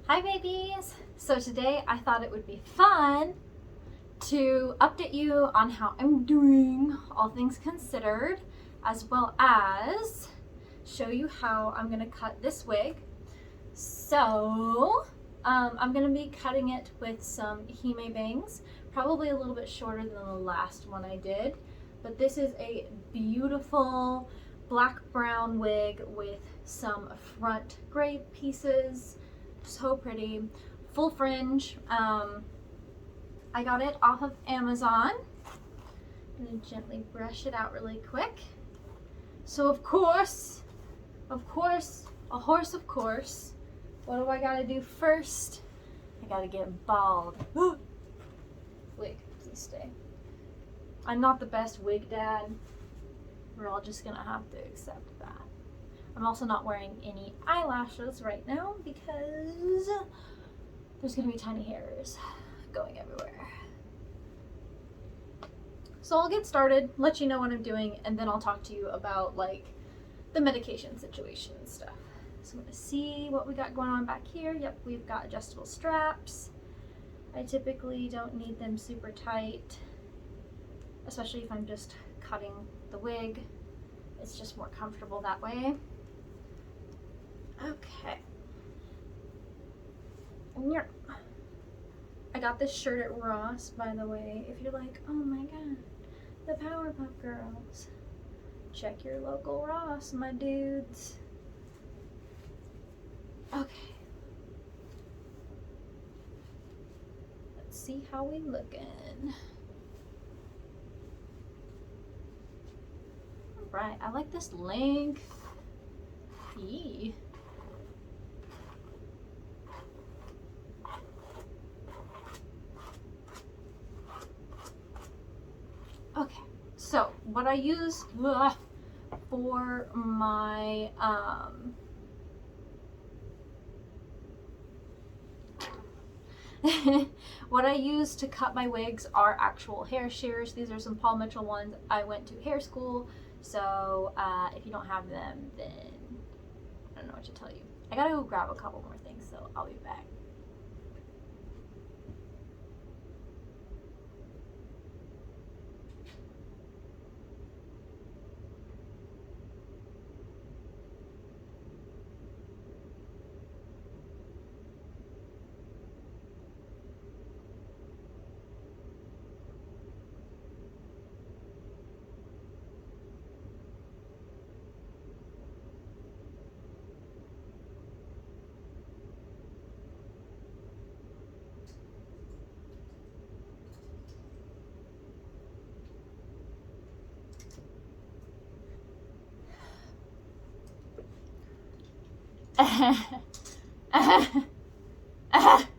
Hi babies! So today I thought it would be fun to update you on how I'm doing, all things considered, as well as show you how I'm going to cut this wig. So I'm going to be cutting it with some hime bangs, probably a little bit shorter than the last one I did, but this is a beautiful black brown wig with some front gray pieces. So pretty, full fringe. I got it off of Amazon. I'm gonna gently brush it out really quick. So of course, a horse, of course. What do I gotta do first? I gotta get bald. Wig, please stay. I'm not the best wig dad. We're all just gonna have to accept that. I'm also not wearing any eyelashes right now because there's gonna be tiny hairs going everywhere. So I'll get started, let you know what I'm doing, and then I'll talk to you about like the medication situation and stuff. So I'm gonna see what we got going on back here. Yep, we've got adjustable straps. I typically don't need them super tight, especially if I'm just cutting the wig. It's just more comfortable that way. Okay. Yeah. I got this shirt at Ross, by the way. If you're like, oh my god, the Powerpuff Girls, check your local Ross, my dudes. Okay. Let's see how we looking. Alright, I like this length. Eee. Okay, so what I use for my what I use to cut my wigs are actual hair shears. These are some Paul Mitchell ones. I went to hair school, so if you don't have them, then I don't know what to tell you. I gotta go grab a couple more things, so I'll be back.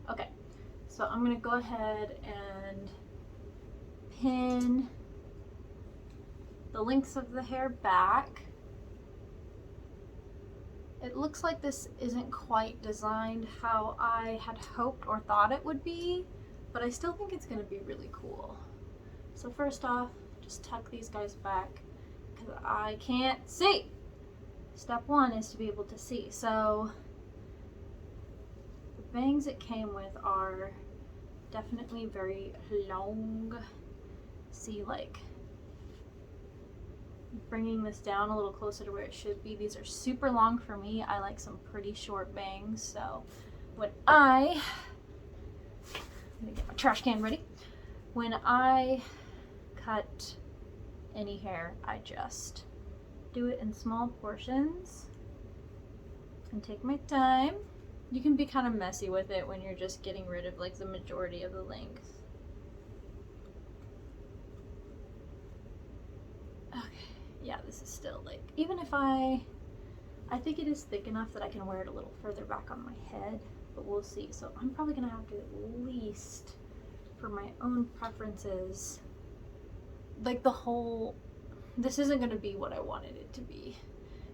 Okay, so I'm gonna go ahead and pin the lengths of the hair back. It looks like this isn't quite designed how I had hoped or thought it would be, but I still think it's gonna be really cool. So first off, just tuck these guys back because I can't see. Step one is to be able to see. So the bangs it came with are definitely very long. See, like bringing this down a little closer to where it should be. These are super long for me. I like some pretty short bangs. So when I'm gonna get my trash can ready. When I cut any hair, I just do it in small portions and take my time. You can be kind of messy with it when you're just getting rid of like the majority of the length. Okay, yeah, this is still like, even if I think it is thick enough that I can wear it a little further back on my head, but we'll see. So I'm probably gonna have to at least, for my own preferences, like the whole, this isn't going to be what I wanted it to be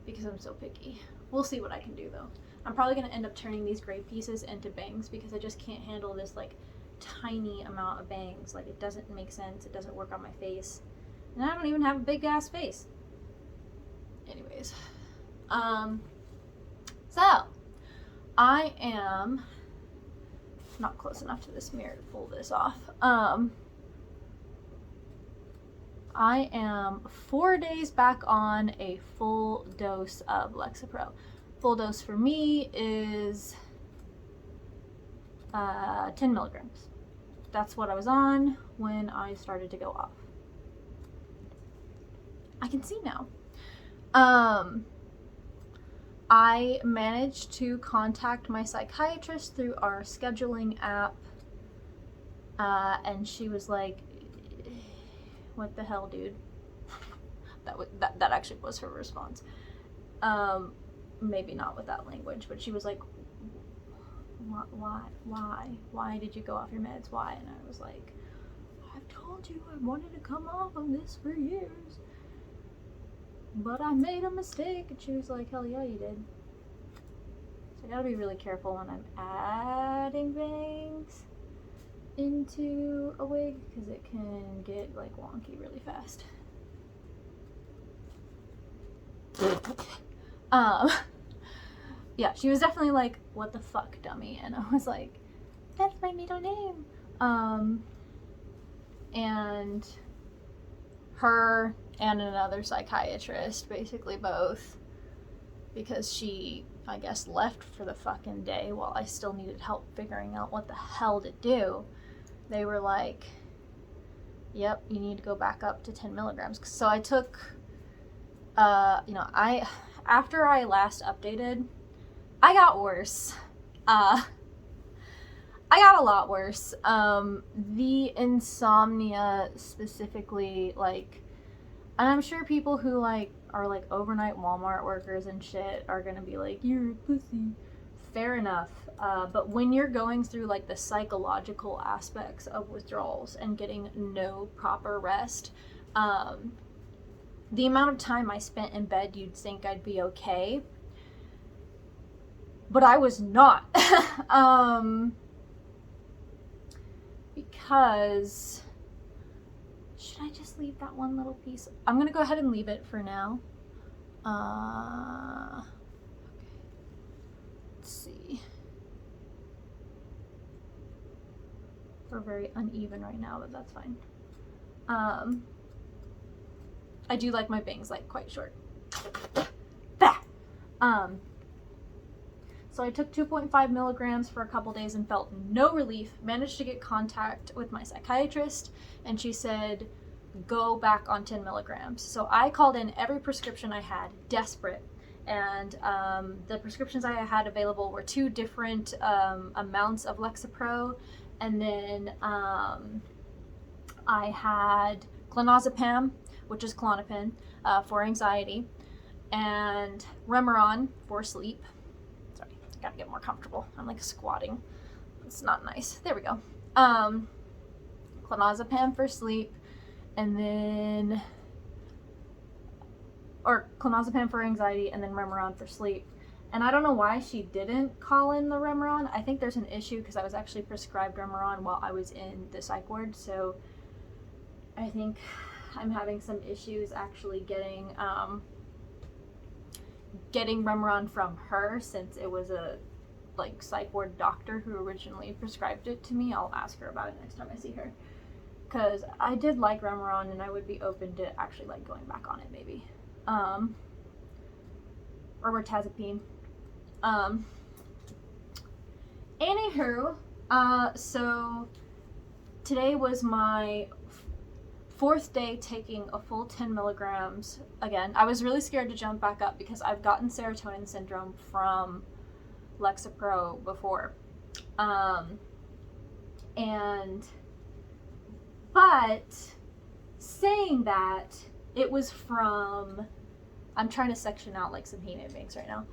because I'm so picky. We'll see what I can do though. I'm probably going to end up turning these gray pieces into bangs because I just can't handle this like tiny amount of bangs. Like it doesn't make sense. It doesn't work on my face. And I don't even have a big ass face. Anyways. So I am not close enough to this mirror to pull this off. I am 4 days back on a full dose of Lexapro. Full dose for me is 10 milligrams. That's what I was on when I started to go off. I can see now. I managed to contact my psychiatrist through our scheduling app, and she was like, "What the hell, dude?" That actually was her response. Maybe not with that language, but she was like, why did you go off your meds? Why? And I was like, "I've told you I wanted to come off of this for years, but I made a mistake." And she was like, "Hell yeah, you did." So I gotta be really careful when I'm adding bangs into a wig, because it can get like wonky really fast. Yeah, she was definitely like, "What the fuck, dummy?" And I was like, "That's my middle name." And her and another psychiatrist, basically both, because she, I guess, left for the fucking day while I still needed help figuring out what the hell to do. They were like, "Yep, you need to go back up to 10 milligrams. So I took, after I last updated, I got worse. I got a lot worse. The insomnia specifically, like, and I'm sure people who like are like overnight Walmart workers and shit are gonna be like, "You're a pussy." Fair enough. But when you're going through like the psychological aspects of withdrawals and getting no proper rest, the amount of time I spent in bed, you'd think I'd be okay. But I was not. Because, should I just leave that one little piece? I'm gonna go ahead and leave it for now. Okay. Let's see. We're very uneven right now, but that's fine. I do like my bangs like quite short. Bah! So I took 2.5 milligrams for a couple days and felt no relief. Managed to get contact with my psychiatrist, and she said, "Go back on 10 milligrams. So I called in every prescription I had, desperate. And the prescriptions I had available were 2 different amounts of Lexapro. And then I had clonazepam, which is Klonopin, for anxiety, and Remeron for sleep. Sorry, gotta get more comfortable. I'm like squatting. It's not nice. There we go. Clonazepam for sleep, and then, or clonazepam for anxiety, and then Remeron for sleep. And I don't know why she didn't call in the Remeron. I think there's an issue because I was actually prescribed Remeron while I was in the psych ward. So I think I'm having some issues actually getting Remeron from her, since it was a like psych ward doctor who originally prescribed it to me. I'll ask her about it next time I see her, because I did like Remeron and I would be open to actually like going back on it maybe. Or mirtazapine. Anywho, so today was my 4th day taking a full 10 milligrams. Again, I was really scared to jump back up because I've gotten serotonin syndrome from Lexapro before. But saying that, it was from, I'm trying to section out like some heme bangs right now.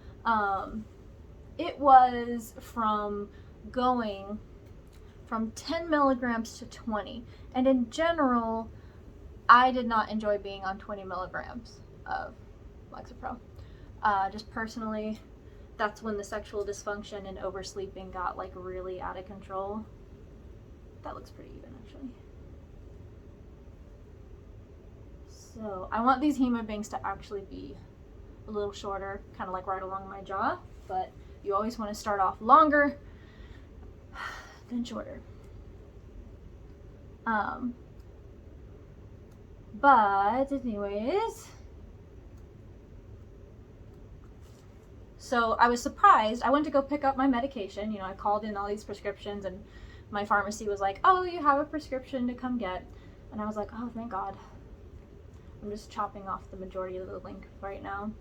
It was from going from 10 milligrams to 20. And in general, I did not enjoy being on 20 milligrams of Lexapro. Just personally, that's when the sexual dysfunction and oversleeping got like really out of control. That looks pretty even actually. So I want these heme bangs to actually be a little shorter, kind of like right along my jaw, but you always want to start off longer then shorter. But anyways, so I was surprised. I went to go pick up my medication. You know, I called in all these prescriptions, and my pharmacy was like, oh, you have a prescription to come get. And I was like, oh, thank God. I'm just chopping off the majority of the link right now.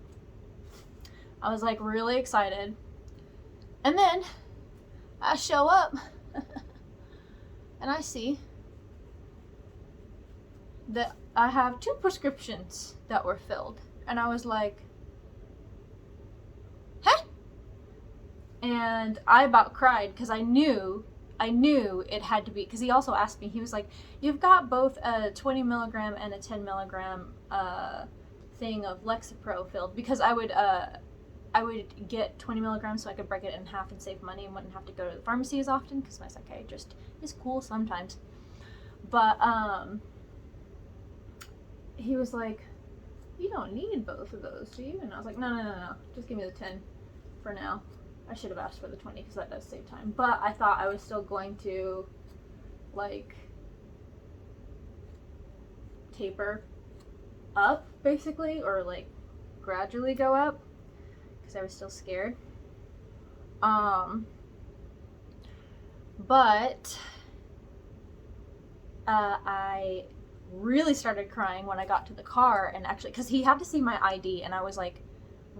I was like really excited. And then I show up and I see that I have 2 prescriptions that were filled. And I was like, huh? And I about cried because I knew it had to be, because he also asked me, he was like, you've got both a 20 milligram and a 10 milligram thing of Lexapro filled, because I would get 20 milligrams so I could break it in half and save money and wouldn't have to go to the pharmacy as often, because my psychiatrist is cool sometimes. But he was like, you don't need both of those, do you? And I was like, no, just give me the 10 for now. I should have asked for the 20 because that does save time. But I thought I was still going to, like, taper up, basically, or, like, gradually go up, because I was still scared. But I really started crying when I got to the car, and actually, because he had to see my ID, and I was like,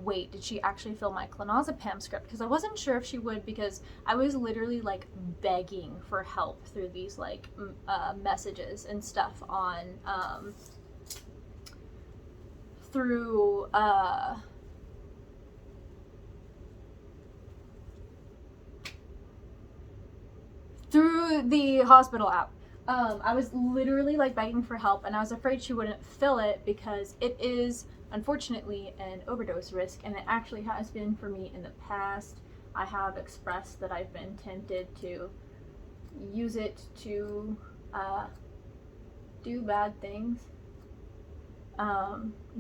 wait, did she actually fill my clonazepam script? Because I wasn't sure if she would, because I was literally like begging for help through these like messages and stuff on through the hospital app. I was literally like begging for help, and I was afraid she wouldn't fill it because it is unfortunately an overdose risk, and it actually has been for me in the past. I have expressed that I've been tempted to use it to do bad things.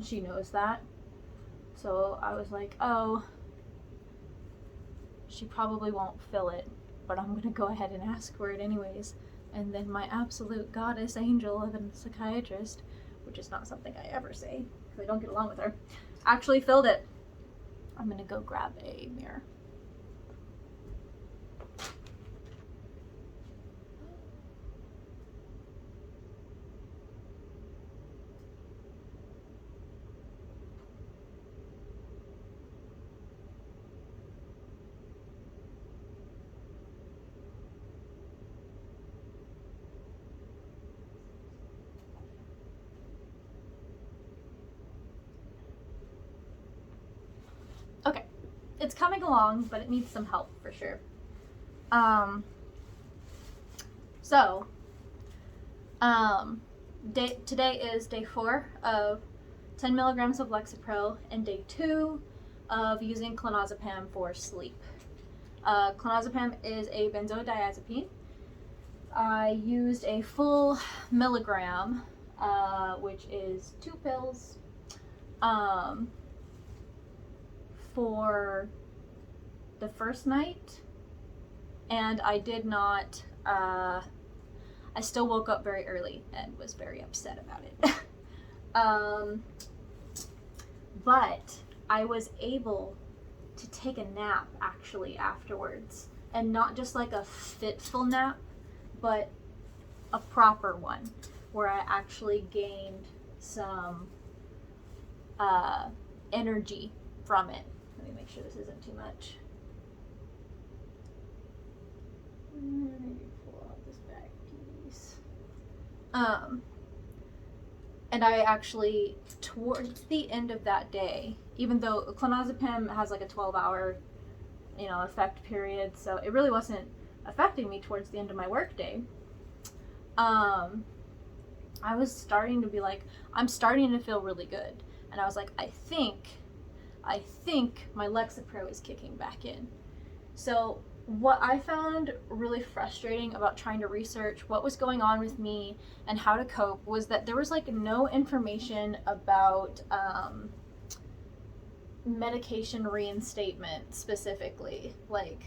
She knows that. So I was like, oh, she probably won't fill it, but I'm gonna go ahead and ask for it anyways. And then my absolute goddess angel of a psychiatrist, which is not something I ever say because I don't get along with her, actually filled it. I'm gonna go grab a mirror. Okay, it's coming along, but it needs some help for sure. Today is day 4 of 10 milligrams of Lexapro and day 2 of using clonazepam for sleep. Clonazepam is a benzodiazepine. I used a full milligram, which is 2 pills, for the first night, and I did not, I still woke up very early and was very upset about it. But I was able to take a nap actually afterwards, and not just like a fitful nap, but a proper one where I actually gained some energy from it. Let me make sure this isn't too much. Maybe pull out this back piece. And I actually, towards the end of that day, even though clonazepam has like a 12-hour, effect period, so it really wasn't affecting me towards the end of my work day. I was starting to be like, I'm starting to feel really good, and I was like, I think my Lexapro is kicking back in. So what I found really frustrating about trying to research what was going on with me and how to cope was that there was like no information about medication reinstatement specifically. Like,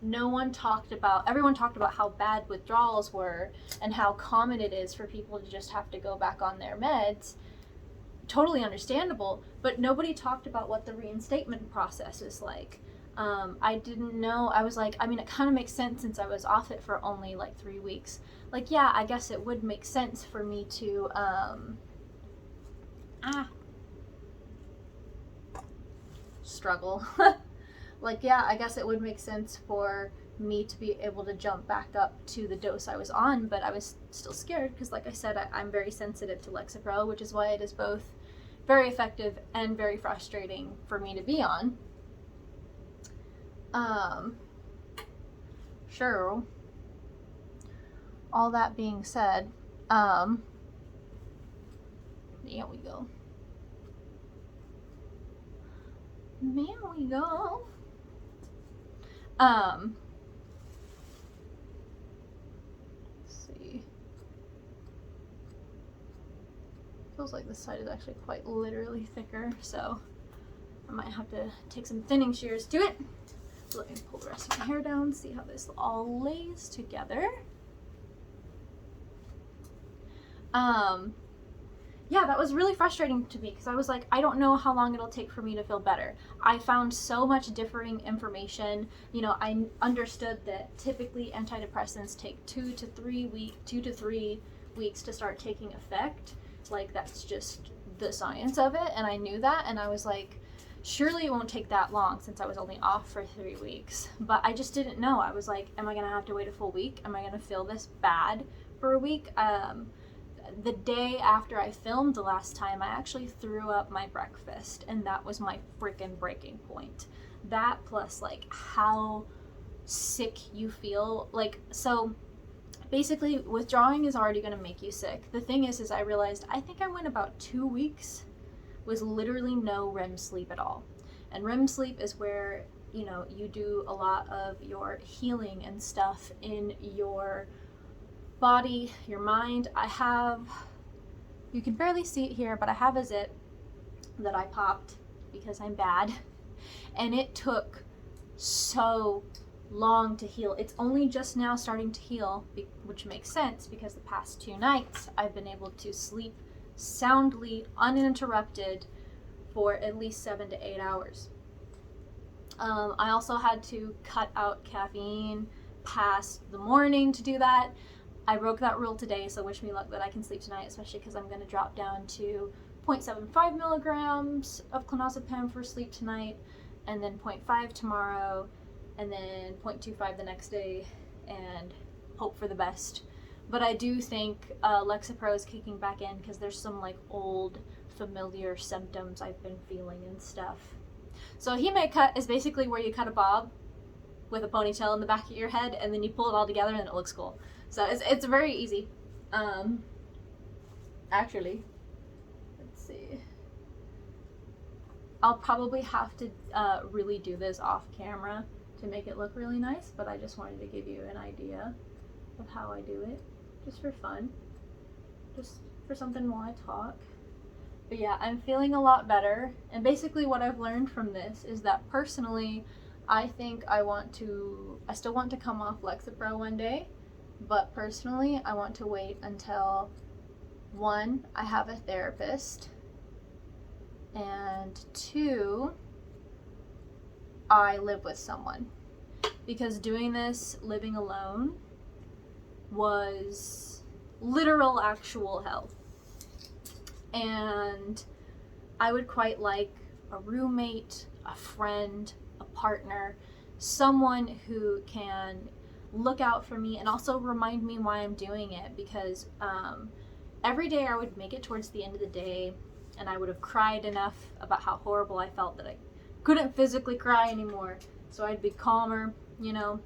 everyone talked about how bad withdrawals were and how common it is for people to just have to go back on their meds. Totally understandable, but nobody talked about what the reinstatement process is like. I didn't know. I was like, I mean, it kind of makes sense since I was off it for only like 3 weeks. Like, yeah, I guess it would make sense for me to, struggle. Like, yeah, I guess it would make sense for me to be able to jump back up to the dose I was on, but I was still scared because, like I said, I'm very sensitive to Lexapro, which is why it is both very effective and very frustrating for me to be on. Sure. All that being said, there we go. There we go. Let's see. Feels like this side is actually quite literally thicker, so I might have to take some thinning shears to it. Let me pull the rest of my hair down, see how this all lays together. Yeah, that was really frustrating to me because I was like, I don't know how long it'll take for me to feel better. I found so much differing information. You know, I understood that typically antidepressants take 2 to 3 weeks to start taking effect. Like, that's just the science of it, and I knew that, and I was like, surely it won't take that long since I was only off for 3 weeks. But I just didn't know. I was like, am I gonna have to wait a full week? Am I gonna feel this bad for a week? The day after I filmed the last time, I actually threw up my breakfast, and that was my freaking breaking point. That plus like how sick you feel. Like, so basically withdrawing is already going to make you sick. The thing is I realized I think I went about 2 weeks with literally no REM sleep at all. And REM sleep is where, you know, you do a lot of your healing and stuff in your body, your mind. You can barely see it here, but I have a zit that I popped because I'm bad, and it took so long to heal. It's only just now starting to heal, which makes sense because the past 2 nights I've been able to sleep soundly, uninterrupted for at least 7 to 8 hours. I also had to cut out caffeine past the morning to do that. I broke that rule today, so wish me luck that I can sleep tonight, especially because I'm going to drop down to 0.75 milligrams of clonazepam for sleep tonight, and then 0.5 tomorrow, and then 0.25 the next day, and hope for the best. But I do think Lexapro is kicking back in because there's some like old familiar symptoms I've been feeling and stuff. So a hime cut is basically where you cut a bob with a ponytail in the back of your head, and then you pull it all together and it looks cool. So it's very easy. Actually, let's see. I'll probably have to really do this off camera to make it look really nice, but I just wanted to give you an idea of how I do it, just for fun, just for something while I talk. But yeah, I'm feeling a lot better, and basically what I've learned from this is that personally, I think I still want to come off Lexapro one day, but personally, I want to wait until 1, I have a therapist, and 2, I live with someone. Because doing this, living alone, was literal actual hell. And I would quite like a roommate, a friend, a partner, someone who can look out for me and also remind me why I'm doing it, because every day I would make it towards the end of the day and I would have cried enough about how horrible I felt that I couldn't physically cry anymore, so I'd be calmer, you know,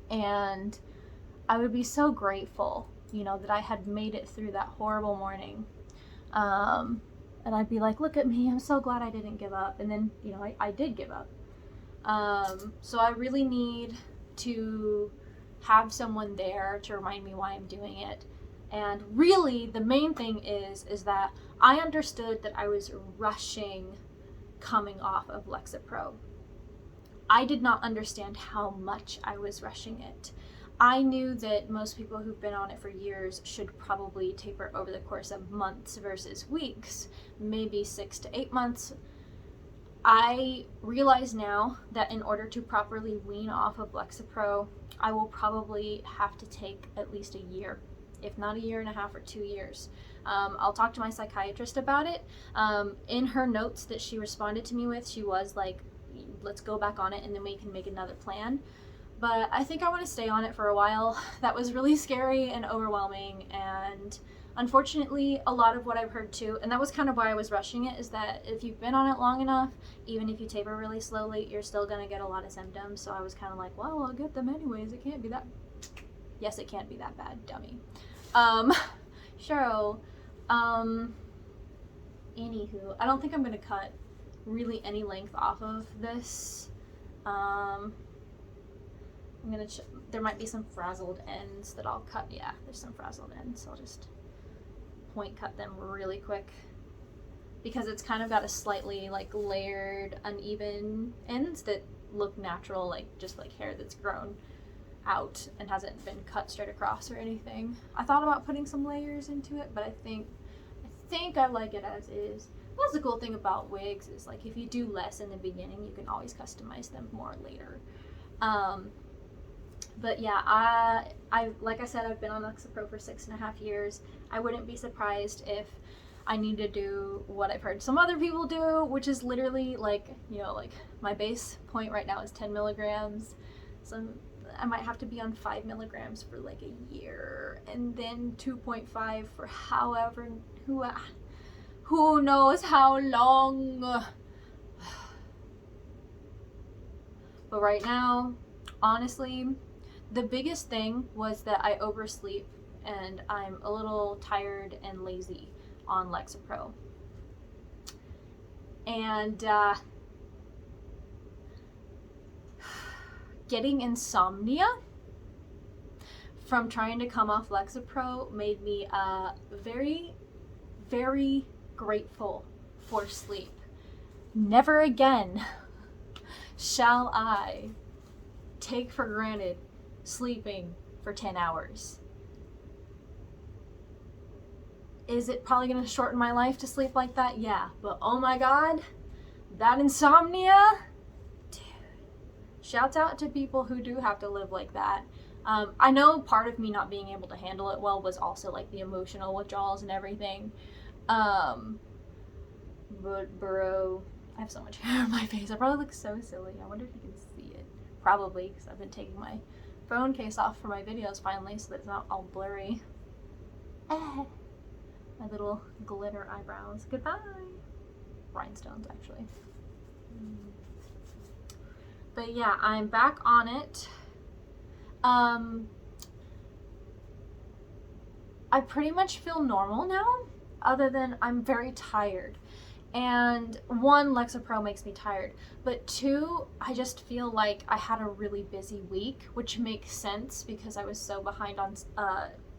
and I would be so grateful, you know, that I had made it through that horrible morning. And I'd be like, look at me, I'm so glad I didn't give up. And then, you know, I did give up. So I really need to have someone there to remind me why I'm doing it. And really the main thing is that I understood that I was rushing coming off of Lexapro. I did not understand how much I was rushing it. I knew that most people who've been on it for years should probably taper over the course of months versus weeks, maybe 6 to 8 months. I realize now that in order to properly wean off of Lexapro, I will probably have to take at least a year, if not a year and a half or 2 years. I'll talk to my psychiatrist about it. In her notes that she responded to me with, she was like, let's go back on it and then we can make another plan. But I think I want to stay on it for a while. That was really scary and overwhelming, and unfortunately a lot of what I've heard too, and that was kind of why I was rushing it, is that if you've been on it long enough, even if you taper really slowly, you're still going to get a lot of symptoms. So I was kind of like, well, I'll get them anyways. It can't be that... Yes, it can't be that bad, dummy. Sure. Anywho, I don't think I'm going to cut really any length off of this. I'm gonna there might be some frazzled ends that I'll cut. Yeah, there's some frazzled ends, so I'll just point cut them really quick, because it's kind of got a slightly like layered, uneven ends that look natural, like just like hair that's grown out and hasn't been cut straight across or anything. I thought about putting some layers into it, but I think I like it as is. That's the cool thing about wigs, is like if you do less in the beginning, you can always customize them more later. But yeah, I like I said, I've been on Lexapro for 6.5 years. I wouldn't be surprised if I need to do what I've heard some other people do, which is literally like, you know, like my base point right now is 10 milligrams. So I might have to be on 5 milligrams for like a year, and then 2.5 for however, who knows how long. But right now, honestly, the biggest thing was that I oversleep and I'm a little tired and lazy on Lexapro. And getting insomnia from trying to come off Lexapro made me very, very grateful for sleep. Never again shall I take for granted sleeping for 10 hours. Is it probably going to shorten my life to sleep like that? Yeah, but oh my god, that insomnia, dude. Shouts out to people who do have to live like that. I know part of me not being able to handle it well was also like the emotional withdrawals and everything. But bro, I have so much hair on my face. I probably look so silly. I wonder if you can see it. Probably, because I've been taking my phone case off for my videos finally, so that it's not all blurry. My little glitter eyebrows. Goodbye. Rhinestones, actually. But yeah, I'm back on it. I pretty much feel normal now, other than I'm very tired. And one, Lexapro makes me tired, but two, I just feel like I had a really busy week, which makes sense because I was so behind on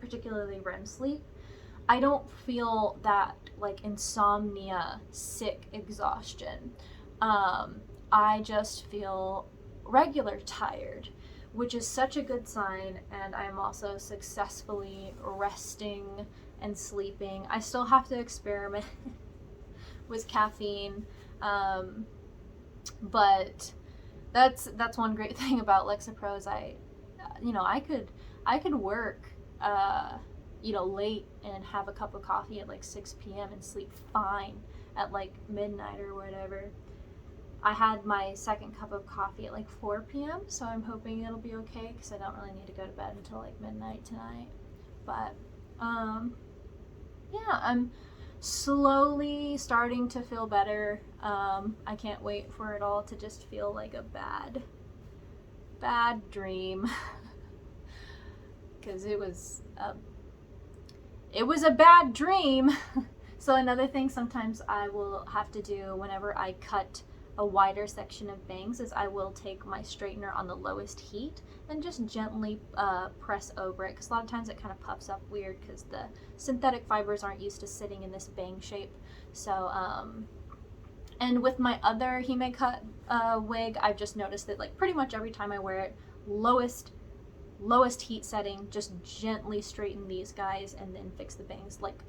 particularly REM sleep. I don't feel that like insomnia, sick exhaustion. I just feel regular tired, which is such a good sign, and I'm also successfully resting and sleeping. I still have to experiment with caffeine, but that's one great thing about Lexapro is I could work late and have a cup of coffee at like 6 p.m. and sleep fine at like midnight or whatever. I had my second cup of coffee at like 4 p.m. so I'm hoping it'll be okay because I don't really need to go to bed until like midnight tonight. But yeah, I'm slowly starting to feel better. I can't wait for it all to just feel like a bad dream because it was a bad dream. So another thing sometimes I will have to do whenever I cut a wider section of bangs is I will take my straightener on the lowest heat and just gently press over it, because a lot of times it kind of puffs up weird because the synthetic fibers aren't used to sitting in this bang shape. So And with my other Hime cut wig, I've just noticed that like pretty much every time I wear it, lowest heat setting, just gently straighten these guys and then fix the bangs, like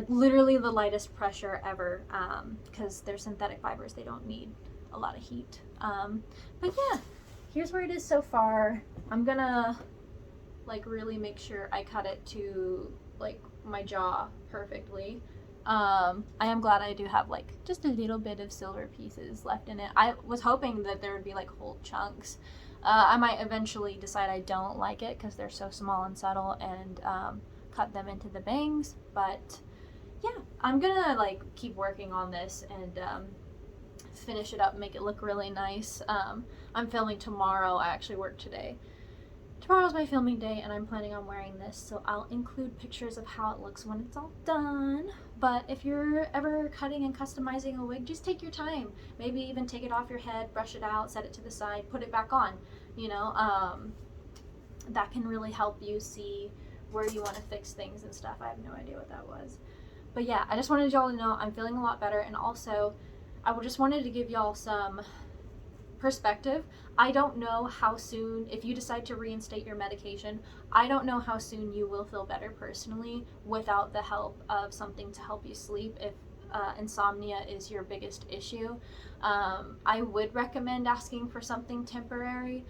literally the lightest pressure ever, because they're synthetic fibers, they don't need a lot of heat. But yeah, here's where it is so far. I'm gonna like really make sure I cut it to like my jaw perfectly. I am glad I do have like just a little bit of silver pieces left in it. I was hoping that there would be like whole chunks. I might eventually decide I don't like it because they're so small and subtle, and cut them into the bangs. But yeah, I'm gonna like keep working on this and finish it up and make it look really nice. I'm filming tomorrow. I actually work today. Tomorrow's my filming day and I'm planning on wearing this, so I'll include pictures of how it looks when it's all done. But if you're ever cutting and customizing a wig, just take your time. Maybe even take it off your head, brush it out, set it to the side, put it back on. You know, that can really help you see where you want to fix things and stuff. I have no idea what that was. But yeah, I just wanted y'all to know I'm feeling a lot better, and also I just wanted to give y'all some perspective. I don't know how soon, if you decide to reinstate your medication, I don't know how soon you will feel better personally without the help of something to help you sleep if insomnia is your biggest issue. I would recommend asking for something temporary,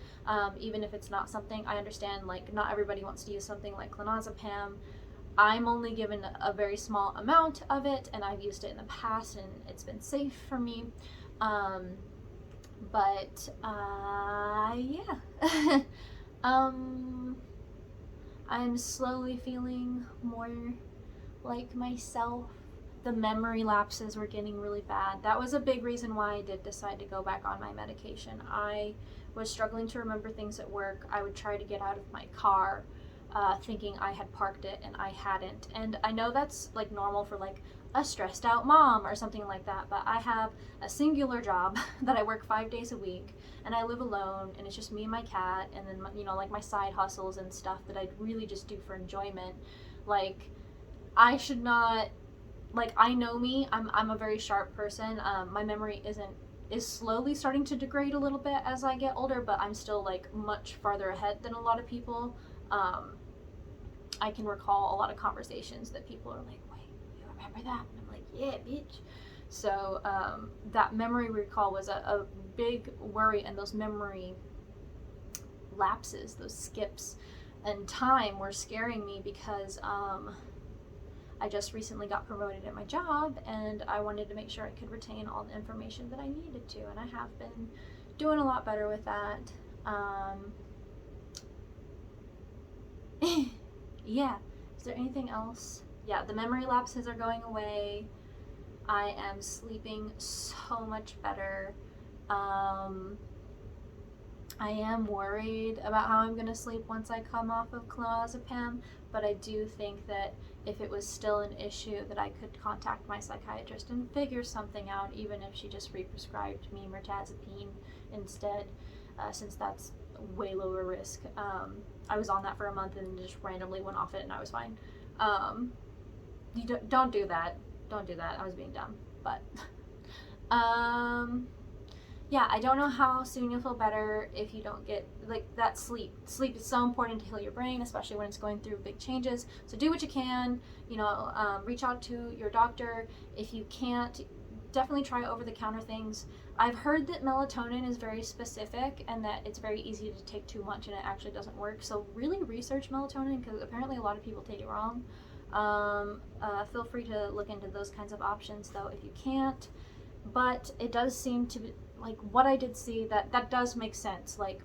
even if it's not something, I understand like not everybody wants to use something like clonazepam. I'm only given a very small amount of it, and I've used it in the past and it's been safe for me. But yeah. I'm slowly feeling more like myself. The memory lapses were getting really bad. That was a big reason why I did decide to go back on my medication. I was struggling to remember things at work. I would try to get out of my car thinking I had parked it and I hadn't. And I know that's like normal for like a stressed out mom or something like that, but I have a singular job that I work 5 days a week, and I live alone, and it's just me and my cat, and then you know, like my side hustles and stuff that I really just do for enjoyment. Like I should not, like, I know me, I'm a very sharp person. My memory is slowly starting to degrade a little bit as I get older, but I'm still like much farther ahead than a lot of people. I can recall a lot of conversations that people are like, wait, you remember that? And I'm like, yeah, bitch. So that memory recall was a big worry, and those memory lapses, those skips in time were scaring me because I just recently got promoted at my job, and I wanted to make sure I could retain all the information that I needed to, and I have been doing a lot better with that. Yeah, is there anything else? Yeah, the memory lapses are going away. I am sleeping so much better. I am worried about how I'm going to sleep once I come off of clonazepam, but I do think that if it was still an issue, that I could contact my psychiatrist and figure something out, even if she just re-prescribed me mirtazapine instead, since that's way lower risk. I was on that for a month and just randomly went off it and I was fine. You don't do that. Don't do that. I was being dumb. But yeah, I don't know how soon you'll feel better if you don't get like that sleep. Sleep is so important to heal your brain, especially when it's going through big changes. So do what you can, you know, reach out to your doctor. If you can't, definitely try over-the-counter things. I've heard that melatonin is very specific and that it's very easy to take too much and it actually doesn't work. So really research melatonin, because apparently a lot of people take it wrong. Feel free to look into those kinds of options though if you can't. But it does seem to be, like what I did see, that does make sense. Like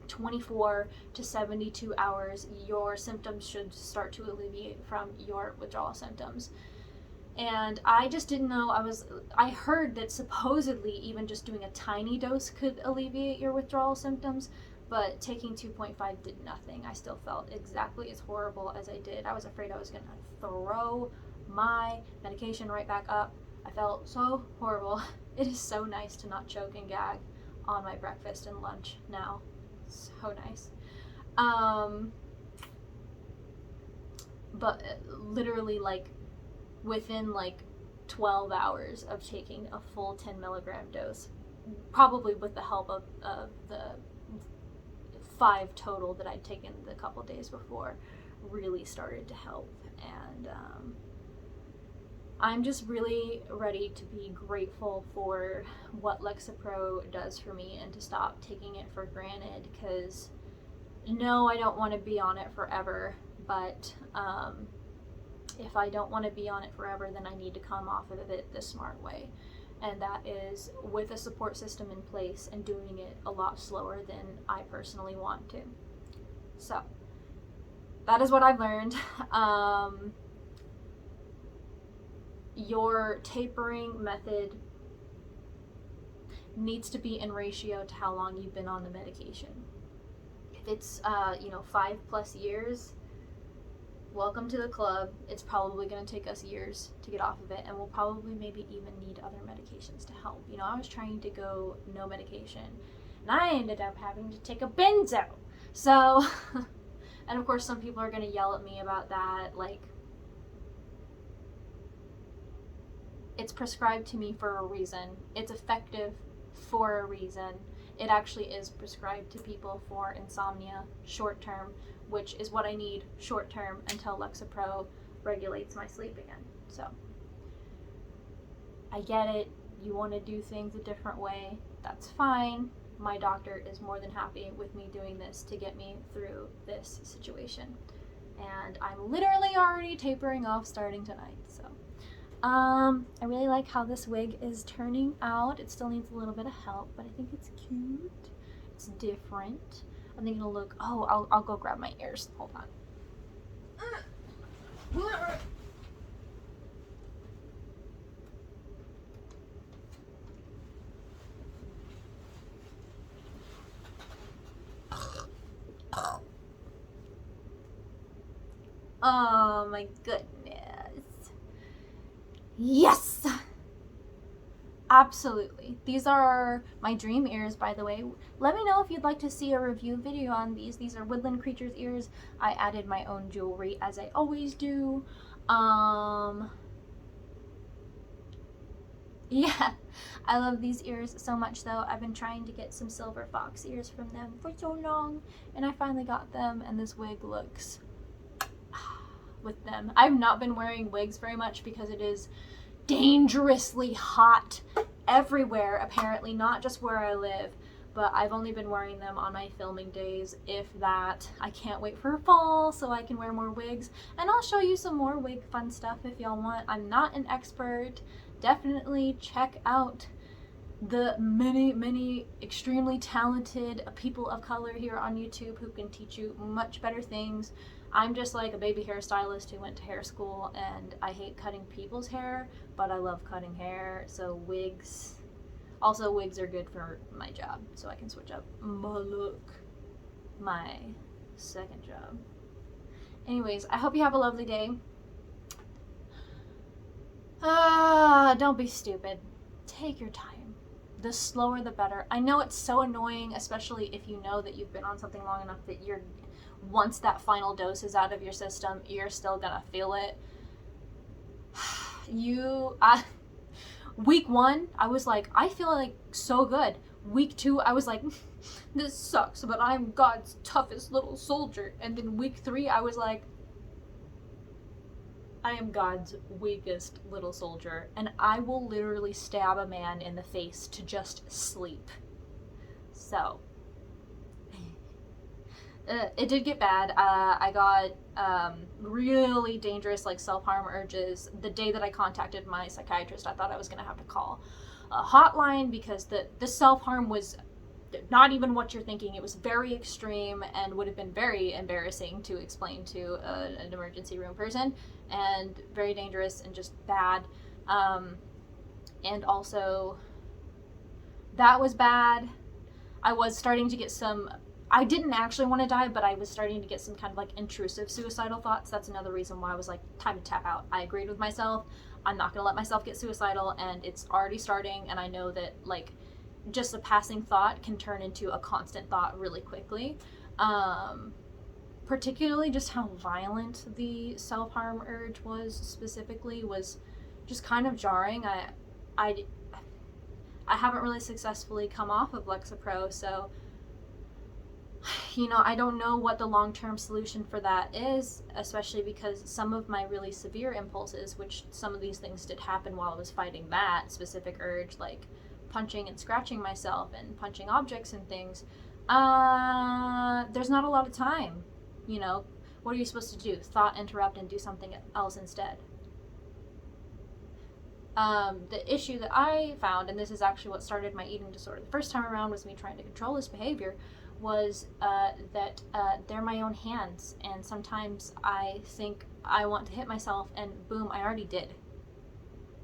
24 to 72 hours, your symptoms should start to alleviate from your withdrawal symptoms. And I just didn't know, I heard that supposedly even just doing a tiny dose could alleviate your withdrawal symptoms, but taking 2.5 did nothing. I still felt exactly as horrible as I did. I was afraid I was going to throw my medication right back up. I felt so horrible. It is so nice to not choke and gag on my breakfast and lunch now. So nice. But literally like within like 12 hours of taking a full 10 milligram dose, probably with the help of the 5 total that I'd taken the couple days before, really started to help. And I'm just really ready to be grateful for what Lexapro does for me and to stop taking it for granted, because no, I don't want to be on it forever, but if I don't want to be on it forever, then I need to come off of it the smart way. And that is with a support system in place and doing it a lot slower than I personally want to. So that is what I've learned. Your tapering method needs to be in ratio to how long you've been on the medication. If it's 5+ years, welcome to the club. It's probably going to take us years to get off of it, and we'll probably maybe even need other medications to help. I was trying to go no medication, and I ended up having to take a benzo. So, and of course some people are going to yell at me about that, like, it's prescribed to me for a reason. It's effective for a reason. It actually is prescribed to people for insomnia short term, which is what I need short term until Lexapro regulates my sleep again. So I get it. You want to do things a different way. That's fine. My doctor is more than happy with me doing this to get me through this situation. And I'm literally already tapering off starting tonight. So I really like how this wig is turning out. It still needs a little bit of help, but I think it's cute. It's different. I think it'll look, I'll go grab my ears. Hold on. Oh my goodness. Yes! Absolutely. These are my dream ears, by the way. Let me know if you'd like to see a review video on these. These are Woodland Creatures ears. I added my own jewelry, as I always do. Yeah, I love these ears so much, though. I've been trying to get some silver fox ears from them for so long, and I finally got them, and this wig looks with them. I've not been wearing wigs very much because it is dangerously hot everywhere, apparently, not just where I live, but I've only been wearing them on my filming days, if that. I can't wait for fall so I can wear more wigs, and I'll show you some more wig fun stuff if y'all want. I'm not an expert. Definitely check out the many extremely talented people of color here on YouTube who can teach you much better things. I'm just like a baby hairstylist who went to hair school, and I hate cutting people's hair, but I love cutting hair, so wigs. Also, wigs are good for my job, so I can switch up my look. My second job. Anyways, I hope you have a lovely day. Don't be stupid. Take your time. The slower the better. I know it's so annoying, especially if you know that you've been on something long enough that once that final dose is out of your system, you're still gonna feel it. Week 1, I was like, I feel like so good. Week 2, I was like, this sucks, but I'm God's toughest little soldier. And then week 3, I was like, I am God's weakest little soldier, and I will literally stab a man in the face to just sleep. So it did get bad. I got really dangerous, like, self-harm urges. The day that I contacted my psychiatrist, I thought I was gonna have to call a hotline because the self-harm was not even what you're thinking. It was very extreme and would have been very embarrassing to explain to an emergency room person, and very dangerous and just bad. And also, that was bad. I was starting to get I didn't actually want to die, but I was starting to get some kind of like intrusive suicidal thoughts. That's another reason why I was like, time to tap out. I agreed with myself. I'm not going to let myself get suicidal, and it's already starting, and I know that, like, just a passing thought can turn into a constant thought really quickly. Particularly just how violent the self-harm urge was specifically was just kind of jarring. I haven't really successfully come off of Lexapro, so I don't know what the long-term solution for that is, especially because some of my really severe impulses, which some of these things did happen while I was fighting that specific urge, like punching and scratching myself and punching objects and things, there's not a lot of time. What are you supposed to do? Thought interrupt and do something else instead. The issue that I found, and this is actually what started my eating disorder the first time around, was me trying to control this behavior, was that they're my own hands, and sometimes I think I want to hit myself, and boom, I already did.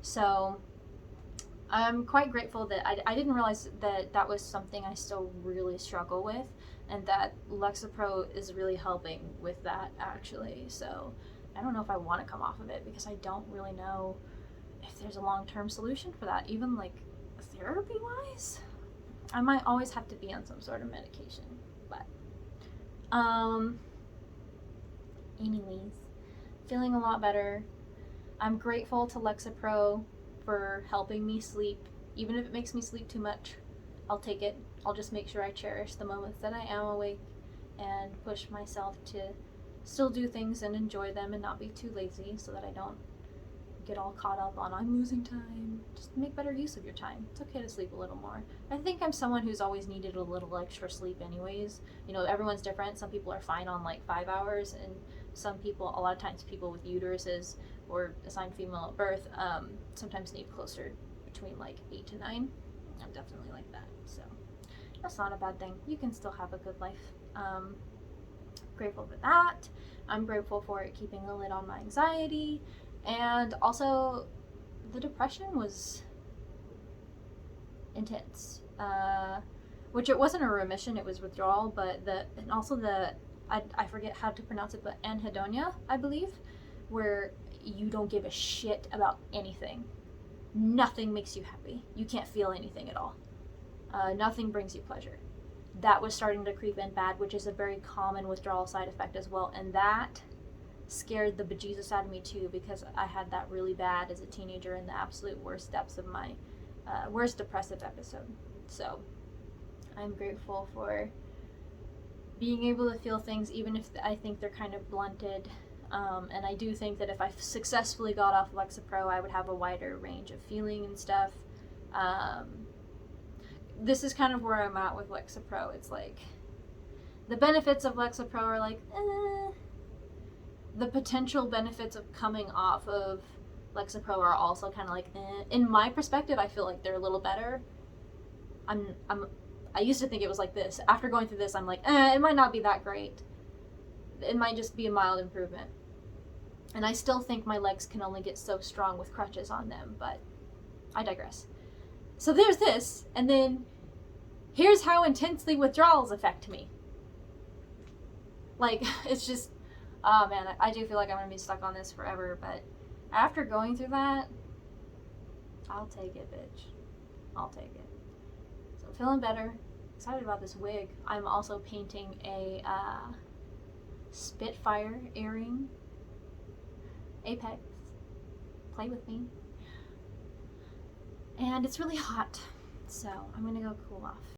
So I'm quite grateful that I didn't realize that was something I still really struggle with, and that Lexapro is really helping with that, actually. So I don't know if I want to come off of it, because I don't really know if there's a long-term solution for that, even like therapy-wise. I might always have to be on some sort of medication, but anyways, feeling a lot better. I'm grateful to Lexapro for helping me sleep. Even if it makes me sleep too much, I'll take it. I'll just make sure I cherish the moments that I am awake and push myself to still do things and enjoy them and not be too lazy, so that I don't get all caught up on I'm losing time. Just make better use of your time. It's okay to sleep a little more. I think I'm someone who's always needed a little extra sleep anyways. Everyone's different. Some people are fine on like 5 hours, and some people, a lot of times people with uteruses or assigned female at birth, sometimes need closer between like 8 to 9. I'm definitely like that, so that's not a bad thing. You can still have a good life. Grateful for that. I'm grateful for it keeping a lid on my anxiety. And also, the depression was intense, which it wasn't a remission, it was withdrawal, and also I forget how to pronounce it, but anhedonia, I believe, where you don't give a shit about anything. Nothing makes you happy. You can't feel anything at all. Nothing brings you pleasure. That was starting to creep in bad, which is a very common withdrawal side effect as well, and that scared the bejesus out of me too, because I had that really bad as a teenager in the absolute worst depths of my worst depressive episode. So I'm grateful for being able to feel things, even if I think they're kind of blunted. And I do think that if I successfully got off Lexapro, I would have a wider range of feeling and stuff. This is kind of where I'm at with Lexapro. It's like the benefits of Lexapro are like, the potential benefits of coming off of Lexapro are also kind of like, in my perspective, I feel like they're a little better. I used to think it was like this. After going through this, I'm like, it might not be that great. It might just be a mild improvement. And I still think my legs can only get so strong with crutches on them, but I digress. So there's this, and then here's how intensely withdrawals affect me. Like, it's just, oh man, I do feel like I'm going to be stuck on this forever, but after going through that, I'll take it, bitch. I'll take it. So feeling better, excited about this wig. I'm also painting a Spitfire earring. Apex. Play with me. And it's really hot, so I'm going to go cool off.